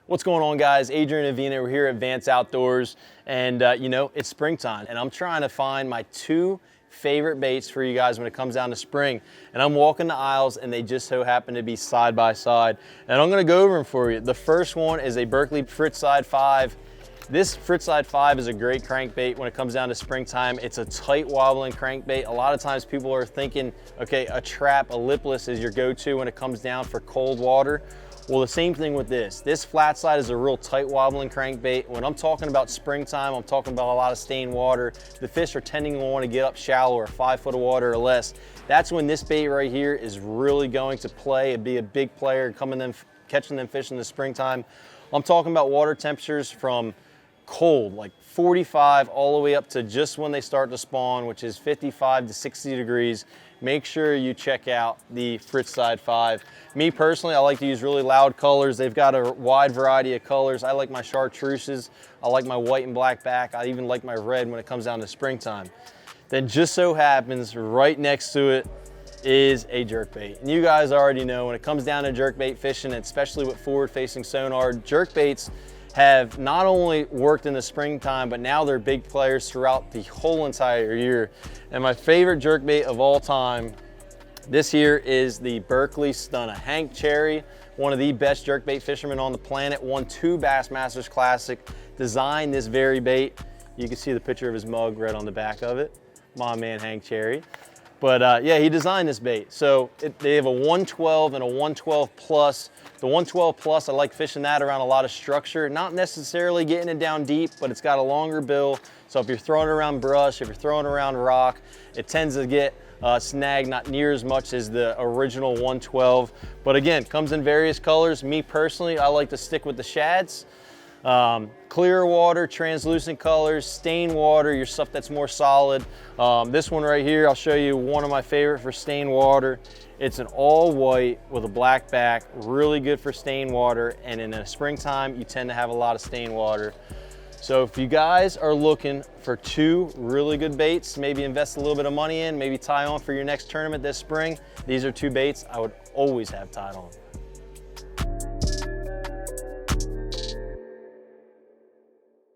What's going on, guys? Adrian and Avena, we're here at Vance Outdoors, and it's springtime, and I'm trying to find my two favorite baits for you guys when it comes down to spring. And I'm walking the aisles, and they just so happen to be side by side, and I'm gonna go over them for you. The first one is a Berkley Fritzside 5. This Fritzside 5 is a great crankbait when it comes down to springtime. It's a tight wobbling crankbait. A lot of times people are thinking, okay, a trap, a lipless is your go-to when it comes down for cold water. Well, the same thing with this. This flat side is a real tight wobbling crankbait. When I'm talking about springtime, I'm talking about a lot of stained water. The fish are tending to want to get up shallower, 5 foot of water or less. That's when this bait right here is really going to play and be a big player catching them fish in the springtime. I'm talking about water temperatures from cold, like 45 all the way up to just when they start to spawn, which is 55 to 60 degrees. Make sure you check out the Fritzside 5. Me personally, I like to use really loud colors. They've got a wide variety of colors. I like my chartreuses. I like my white and black back. I even like my red when it comes down to springtime. Then just so happens right next to it is a jerkbait. And you guys already know when it comes down to jerkbait fishing, especially with forward-facing sonar, jerkbaits have not only worked in the springtime, but now they're big players throughout the whole entire year. And my favorite jerkbait of all time this year is the Berkley Stunna. Hank Cherry, one of the best jerkbait fishermen on the planet, won 2 Bassmasters Classic, designed this very bait. You can see the picture of his mug right on the back of it. My man, Hank Cherry. But yeah, he designed this bait. So they have a 112 and a 112 plus. The 112 plus, I like fishing that around a lot of structure. Not necessarily getting it down deep, but it's got a longer bill. So if you're throwing it around brush, if you're throwing it around rock, it tends to get snagged not near as much as the original 112. But again, comes in various colors. Me personally, I like to stick with the shads. Clear water, translucent colors, stained water, your stuff that's more solid. This one right here, I'll show you one of my favorite for stained water. It's an all white with a black back, really good for stained water. And in the springtime, you tend to have a lot of stained water. So if you guys are looking for 2 really good baits, maybe invest a little bit of money in, maybe tie on for your next tournament this spring, these are 2 baits I would always have tied on.